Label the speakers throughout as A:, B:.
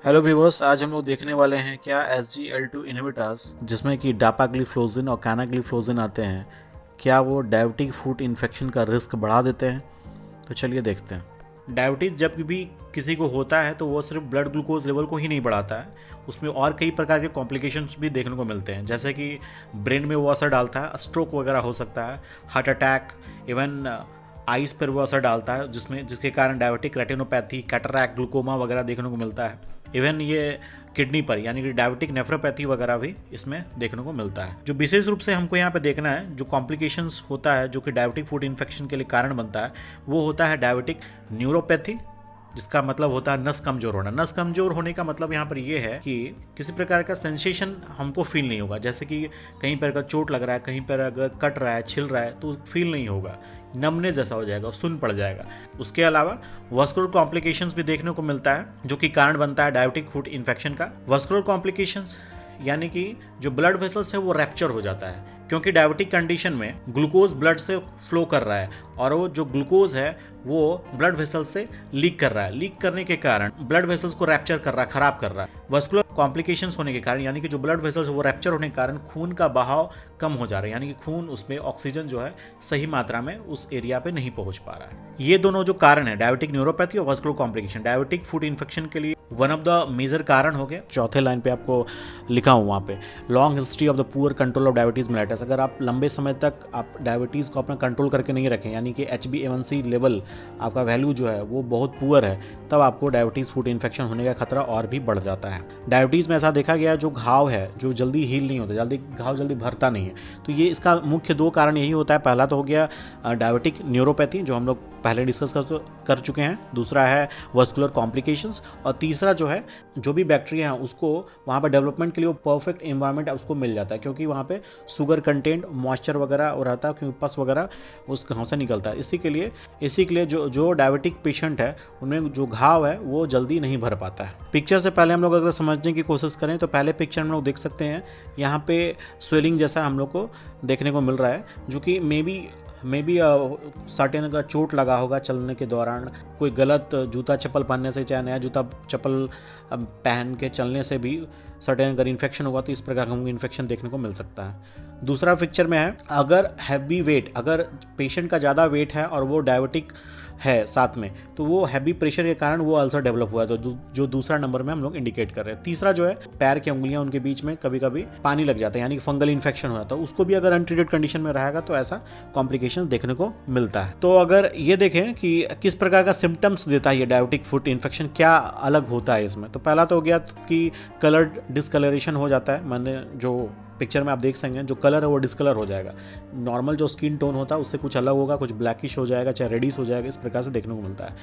A: Hello viewers, आज हम लोग देखने वाले हैं क्या SGLT2 इनहिबिटर्स जिसमें कि डापाग्लिफ्लोजिन और कैनाग्लिफ्लोजिन आते हैं, क्या वो डायबिटिक फूट इन्फेक्शन का रिस्क बढ़ा देते हैं। तो चलिए देखते हैं। डायबिटीज जब भी किसी को होता है तो वो सिर्फ ब्लड ग्लूकोज लेवल को ही नहीं बढ़ाता है, उसमें और कई प्रकार के कॉम्प्लिकेशंस भी देखने को मिलते हैं, जैसे कि ब्रेन में वो असर डालता है, स्ट्रोक वगैरह हो सकता है, हार्ट अटैक, इवन आइस पर वो असर डालता है जिसके कारण डायबिटिक रेटिनोपैथी, कैटरैक्ट, ग्लूकोमा वगैरह देखने को मिलता है। इवन ये किडनी पर यानी कि डायबिटिक नेफ्रोपैथी वगैरह भी इसमें देखने को मिलता है। जो विशेष रूप से हमको यहाँ पे देखना है, जो कॉम्प्लिकेशंस होता है जो कि डायबिटिक फूड इन्फेक्शन के लिए कारण बनता है, वो होता है डायबिटिक न्यूरोपैथी, जिसका मतलब होता है नस कमजोर होना। नस कमजोर होने का मतलब यहाँ पर यह है कि किसी प्रकार का सेंसेशन हमको फील नहीं होगा, जैसे कि कहीं पर अगर चोट लग रहा है, कहीं पर अगर कट रहा है, छिल रहा है, तो फील नहीं होगा, नमने जैसा हो जाएगा, सुन पड़ जाएगा। उसके अलावा वस्कुलर कॉम्प्लिकेशंस भी देखने को मिलता है जो कि कारण बनता है डायबिटिक फूड इन्फेक्शन का। वस्कुलर कॉम्प्लिकेशंस यानी कि जो ब्लड वेसल्स है वो रैप्चर हो जाता है, क्योंकि डायबिटिक कंडीशन में ग्लूकोज ब्लड से फ्लो कर रहा है और वो जो ग्लूकोज है वो ब्लड वेसल्स से लीक कर रहा है। लीक करने के कारण ब्लड वेसल्स को रैप्चर कर रहा है, खराब कर रहा है। वस्कुलर कॉम्प्लिकेशंस होने के कारण यानी कि जो ब्लड वेसल्स वो रैप्चर होने के कारण खून का बहाव कम हो जा रहा है, यानी कि खून उसमें ऑक्सीजन जो है सही मात्रा में उस एरिया पे नहीं पहुंच पा रहा है। ये दोनों जो कारण है, डायबिटिक न्यूरोपैथी और vascular complication, diabetic food infection के लिए वन ऑफ द मेजर कारण हो गया। चौथे लाइन पे आपको लिखा हूँ वहाँ पे, long history of the poor control of diabetes mellitus. अगर आप लंबे समय तक आप डायबिटीज़ को अपना कंट्रोल करके नहीं रखें, यानी कि HbA1c लेवल आपका वैल्यू जो है वो बहुत पुअर है, तब आपको डायबिटीज़ फूड इन्फेक्शन होने का खतरा और भी बढ़ जाता है। डायबिटीज़ में ऐसा देखा गया, जो घाव है जो जल्दी हील नहीं होता, घाव जल्दी भरता नहीं है, तो ये इसका मुख्य दो कारण यही होता है। पहला तो हो गया डायबिटिक न्यूरोपैथी, जो हम लोग पहले डिस्कस कर चुके हैं, दूसरा है वस्कुलर कॉम्प्लिकेशंस, और तीसरा जो है जो भी बैक्टीरिया है उसको वहाँ पर डेवलपमेंट के लिए वो परफेक्ट एनवायरनमेंट उसको मिल जाता है, क्योंकि वहाँ पे शुगर कंटेंट, मॉइस्चर वगैरह रहता है, क्योंकि पस वगैरह उस घाव से निकलता है। इसी के लिए जो डायबिटिक पेशेंट है उनमें जो घाव है वो जल्दी नहीं भर पाता है। पिक्चर से पहले हम लोग अगर समझने की कोशिश करें तो पहले पिक्चर हम लोग देख सकते हैं, यहाँ पे स्वेलिंग जैसा हम लोग को देखने को मिल रहा है, जो कि मे बी सर्टेन का चोट लगा होगा चलने के दौरान, कोई गलत जूता चप्पल पहनने से, चाहे नया जूता चप्पल पहन के चलने से भी सर्टेन अगर इन्फेक्शन होगा तो इस प्रकार का इन्फेक्शन देखने को मिल सकता है। दूसरा पिक्चर में है, अगर हैवी वेट, अगर पेशेंट का ज़्यादा वेट है और वो डायबिटिक है साथ में, तो वो हैवी प्रेशर के कारण वो अल्सर डेवलप हुआ है, तो जो दूसरा नंबर में हम लोग इंडिकेट कर रहे हैं। तीसरा जो है, पैर की उंगलियां, उनके बीच में कभी कभी पानी लग जाता है, यानी कि फंगल इन्फेक्शन हो जाता है, उसको भी अगर अनट्रीटेड कंडीशन में रहेगा तो ऐसा कॉम्प्लिकेशन देखने को मिलता है। तो अगर ये देखें कि किस प्रकार का सिम्टम्स देता है ये डायबिटिक फूट इन्फेक्शन, क्या अलग होता है इसमें, तो पहला तो हो गया कि कलर डिस्कलरेशन हो जाता है। मैंने जो पिक्चर में आप देख सकेंगे, जो कलर है वो डिस्कलर हो जाएगा, नॉर्मल जो स्किन टोन होता है उससे कुछ अलग होगा, कुछ ब्लैकिश हो जाएगा, चाहे रेडिश हो जाएगा, इस प्रकार से देखने को मिलता है।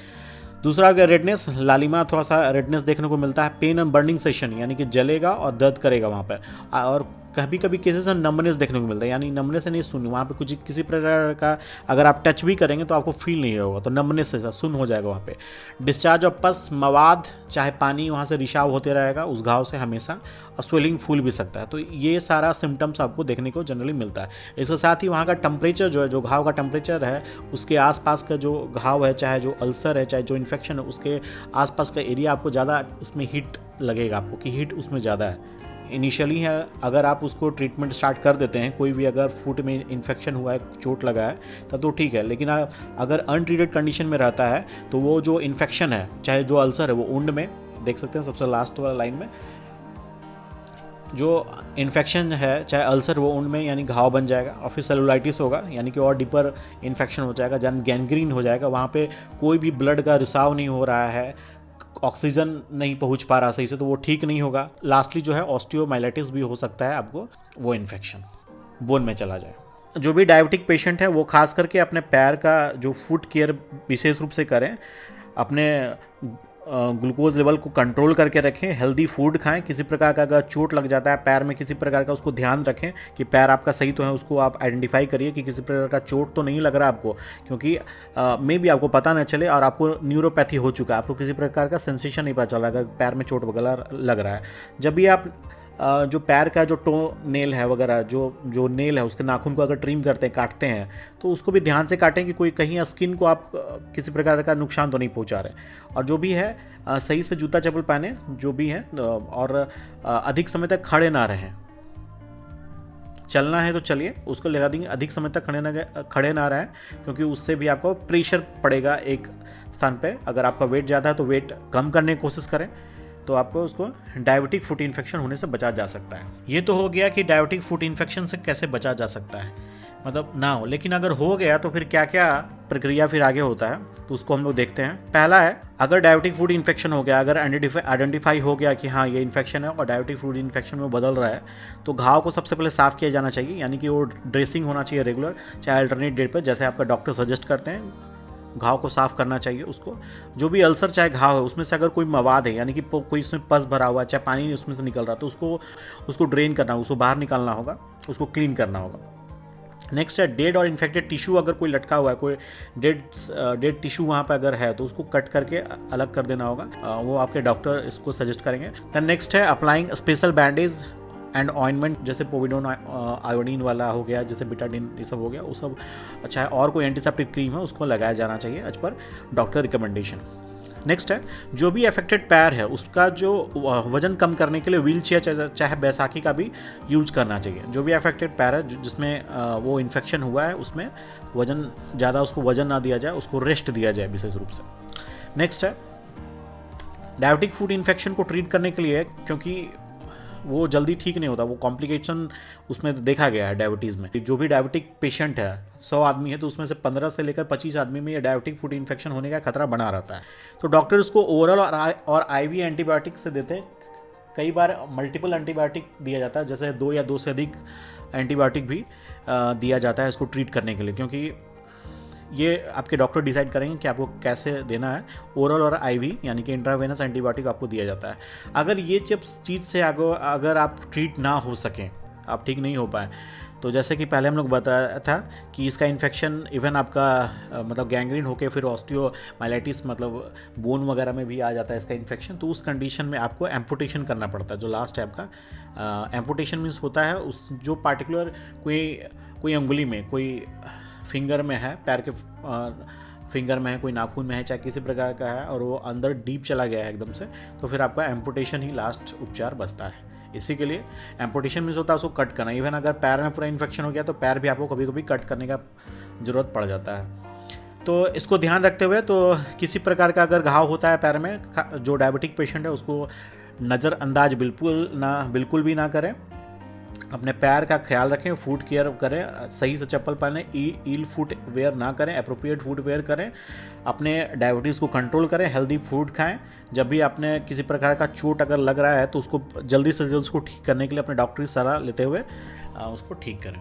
A: दूसरा अगर रेडनेस, लालिमा, थोड़ा सा रेडनेस देखने को मिलता है। पेन एंड बर्निंग सेशन, यानी कि जलेगा और दर्द करेगा वहाँ पे, और कभी कभी केसेस में नमनेस देखने को मिलता है, यानी नमनेस से नहीं, सुन, वहाँ पे कुछ किसी प्रकार का अगर आप टच भी करेंगे तो आपको फील नहीं होगा, तो नमनेस से सुन हो जाएगा वहाँ पे। डिस्चार्ज ऑफ पस, मवाद चाहे पानी वहाँ से रिसाव होते रहेगा उस घाव से हमेशा, और स्वेलिंग फूल भी सकता है। तो ये सारा सिम्टम्स आपको देखने को जनरली मिलता है। इसके साथ ही वहाँ का टेम्परेचर जो है, जो घाव का टेम्परेचर है, उसके आसपास का जो घाव है, चाहे जो अल्सर है, चाहे जो इन्फेक्शन है, उसके आसपास का एरिया आपको ज़्यादा उसमें हीट लगेगा, आपको कि हीट उसमें ज़्यादा है। इनिशियली है, अगर आप उसको ट्रीटमेंट स्टार्ट कर देते हैं, कोई भी अगर फूट में इन्फेक्शन हुआ है, चोट लगा है, तब तो ठीक है, लेकिन अगर अनट्रीटेड कंडीशन में रहता है तो वो जो इन्फेक्शन है, चाहे जो अल्सर है, वो उंड में देख सकते हैं सबसे लास्ट वाला लाइन में, जो इन्फेक्शन है चाहे अल्सर, वो उंड में यानी घाव बन जाएगा, और फिर सेलुलाइटिस होगा, यानी कि और डीपर इन्फेक्शन हो जाएगा, जन गैंग्रीन हो जाएगा, वहाँ पे कोई भी ब्लड का रिसाव नहीं हो रहा है, ऑक्सीजन नहीं पहुंच पा रहा सही से, तो वो ठीक नहीं होगा। लास्टली जो है ऑस्टियोमाइलाइटिस भी हो सकता है, आपको वो इन्फेक्शन बोन में चला जाए। जो भी डायबिटिक पेशेंट है वो खास करके अपने पैर का जो फुट केयर विशेष रूप से करें, अपने ग्लूकोज लेवल को कंट्रोल करके रखें, हेल्दी फूड खाएं, किसी प्रकार का अगर चोट लग जाता है पैर में किसी प्रकार का, उसको ध्यान रखें कि पैर आपका सही तो है, उसको आप आइडेंटिफाई करिए कि किसी प्रकार का चोट तो नहीं लग रहा आपको, क्योंकि मे भी आपको पता न चले और आपको न्यूरोपैथी हो चुका है, आपको किसी प्रकार का सेंसेशन नहीं पता चला अगर पैर में चोट वगैरह लग रहा है। जब भी आप जो पैर का जो टो नेल है वगैरह, जो नेल है उसके नाखून को अगर ट्रिम करते हैं, काटते हैं, तो उसको भी ध्यान से काटें कि कोई कहीं स्किन को आप किसी प्रकार का नुकसान तो नहीं पहुंचा रहे। और जो भी है सही से जूता चप्पल पहने जो भी है, और अधिक समय तक खड़े ना रहें। चलना है तो चलिए, उसको लगा देंगे, अधिक समय तक खड़े ना रहें, क्योंकि उससे भी आपको प्रेशर पड़ेगा एक स्थान पे। अगर आपका वेट ज़्यादा है तो वेट कम करने की कोशिश करें, तो आपको उसको डायबिटिक फुट इन्फेक्शन होने से बचा जा सकता है। ये तो हो गया कि डायबिटिक फुट इन्फेक्शन से कैसे बचा जा सकता है, मतलब ना हो। लेकिन अगर हो गया तो फिर क्या क्या प्रक्रिया फिर आगे होता है, तो उसको हम लोग देखते हैं। पहला है, अगर डायबिटिक फुट इन्फेक्शन हो गया, अगर आइडेंटिफाई हो गया कि हाँ ये इन्फेक्शन है और डायबिटिक फुट इन्फेक्शन में बदल रहा है, तो घाव को सबसे पहले साफ़ किया जाना चाहिए, यानी कि वो ड्रेसिंग होना चाहिए रेगुलर, चाहे अल्टरनेट डेट पर, जैसे आपका डॉक्टर सजेस्ट करते हैं। घाव को साफ़ करना चाहिए उसको। जो भी अल्सर चाहे घाव है, उसमें से अगर कोई मवाद है, यानी कि कोई उसमें पस भरा हुआ है, चाहे पानी उसमें से निकल रहा है, तो उसको ड्रेन करना, उसको बाहर निकालना होगा, उसको क्लीन करना होगा। नेक्स्ट है, डेड और इन्फेक्टेड टिश्यू अगर कोई लटका हुआ है, कोई डेड टिश्यू वहाँ पर अगर है, तो उसको कट करके अलग कर देना होगा। वो आपके डॉक्टर इसको सजेस्ट करेंगे। देन नेक्स्ट है, applying special bandage and ointment, जैसे पोविडोन आयोडीन वाला हो गया, जैसे बिटाडिन, ये सब हो गया, वो सब अच्छा है। और कोई एंटीसेप्टिक क्रीम है उसको लगाया जाना चाहिए as per doctor recommendation. Next है, जो भी अफेक्टेड पैर है उसका जो वजन कम करने के लिए व्हील चेयर चाहे बैसाखी का भी यूज करना चाहिए। जो भी अफेक्टेड पैर है जिसमें वो इन्फेक्शन हुआ है, उसमें वजन ज़्यादा, उसको वजन ना दिया जाए, उसको रेस्ट दिया जाए विशेष रूप से। नेक्स्ट है, डायबिटिक फुट इन्फेक्शन को ट्रीट करने के लिए, क्योंकि वो जल्दी ठीक नहीं होता, वो कॉम्प्लिकेशन उसमें देखा गया है डायबिटीज़ में। जो भी डायबिटिक पेशेंट है, 100 आदमी है तो उसमें से 15 से लेकर 25 आदमी में ये डायबिटिक फुट इन्फेक्शन होने का खतरा बना रहता है। तो डॉक्टर इसको ओरल और आईवी एंटीबायोटिक से देते हैं। कई बार मल्टीपल एंटीबायोटिक दिया जाता है, जैसे 2 या 2 से अधिक एंटीबायोटिक भी दिया जाता है इसको ट्रीट करने के लिए, क्योंकि ये आपके डॉक्टर डिसाइड करेंगे कि आपको कैसे देना है। ओरल और आईवी यानी कि इंट्रावेनस एंटीबायोटिक आपको दिया जाता है। अगर ये चीज़ से अगर आप ट्रीट ना हो सकें, आप ठीक नहीं हो पाए, तो जैसे कि पहले हम लोग बताया था कि इसका इन्फेक्शन इवन आपका मतलब गैंग्रीन होके फिर ऑस्टियोमाइलाइटिस, मतलब बोन वगैरह में भी आ जाता है इसका इन्फेक्शन। तो उस कंडीशन में आपको एम्पुटेशन करना पड़ता है। जो लास्ट है आपका एम्पुटेशन मीन्स होता है उस जो पार्टिकुलर कोई अंगुली में, कोई फिंगर में है, पैर के फिंगर में है, कोई नाखून में है, चाहे किसी प्रकार का है, और वो अंदर डीप चला गया है एकदम से, तो फिर आपका एम्पुटेशन ही लास्ट उपचार बचता है। इसी के लिए एम्पुटेशन मीन्स होता है उसको कट करना। इवन अगर पैर में पूरा इन्फेक्शन हो गया तो पैर भी आपको कभी कभी कट करने का ज़रूरत पड़ जाता है। तो इसको ध्यान रखते हुए, तो किसी प्रकार का अगर घाव होता है पैर में, जो डायबिटिक पेशेंट है उसको नज़रअंदाज बिल्कुल भी ना करें। अपने पैर का ख्याल रखें, फुट केयर करें, सही से चप्पल पहने, ईल फुट वेयर ना करें, अप्रोप्रिएट फुट वेयर करें, अपने डायबिटीज़ को कंट्रोल करें, हेल्दी फूड खाएं। जब भी आपने किसी प्रकार का चोट अगर लग रहा है तो उसको जल्दी से जल्दी उसको ठीक करने के लिए अपने डॉक्टरी सलाह लेते हुए उसको ठीक करें।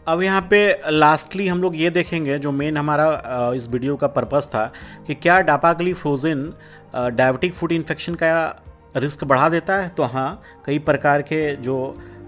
A: अब यहाँ पे लास्टली हम लोग ये देखेंगे, जो मेन हमारा इस वीडियो का पर्पस था, कि क्या डापाग्लिफ्लोजिन डायबिटिक फुट इन्फेक्शन का रिस्क बढ़ा देता है। तो हाँ, कई प्रकार के जो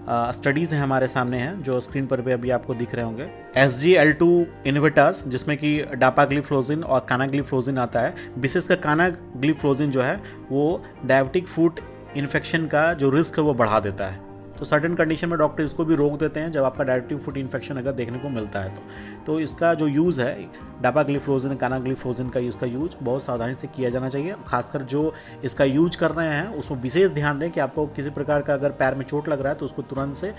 A: स्टडीज़ हैं हमारे सामने हैं, जो स्क्रीन पर भी अभी आपको दिख रहे होंगे। SGLT2 इनहिबिटर्स, जिसमें कि डापाग्लिफ्लोजिन और कानाग्लिफ्लोजिन आता है। विशेषकर कानाग्लिफ्लोजिन जो है वो डायबिटिक फुट इन्फेक्शन का जो रिस्क है वो बढ़ा देता है। तो सर्टेन कंडीशन में डॉक्टर इसको भी रोक देते हैं जब आपका डायबिटिक फुट इन्फेक्शन अगर देखने को मिलता है तो इसका जो यूज़ है डापाग्लिफ्लोजिन, कानाग्लिफ्लोजिन का इसका यूज बहुत सावधानी से किया जाना चाहिए। खासकर जो इसका यूज कर रहे हैं उसको विशेष ध्यान दें कि आपको किसी प्रकार का अगर पैर में चोट लग रहा है तो उसको तुरंत से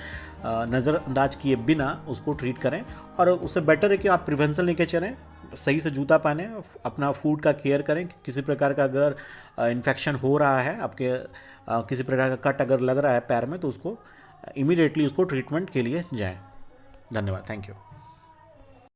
A: नज़रअंदाज किए बिना उसको ट्रीट करें। और उससे बेटर है कि आप प्रिवेंशन लेके चलें, सही से जूता पहने, अपना फूड का केयर करें। किसी प्रकार का अगर इन्फेक्शन हो रहा है, आपके किसी प्रकार का कट अगर लग रहा है पैर में, तो उसको इमीडिएटली उसको ट्रीटमेंट के लिए जाएं। धन्यवाद, थैंक यू।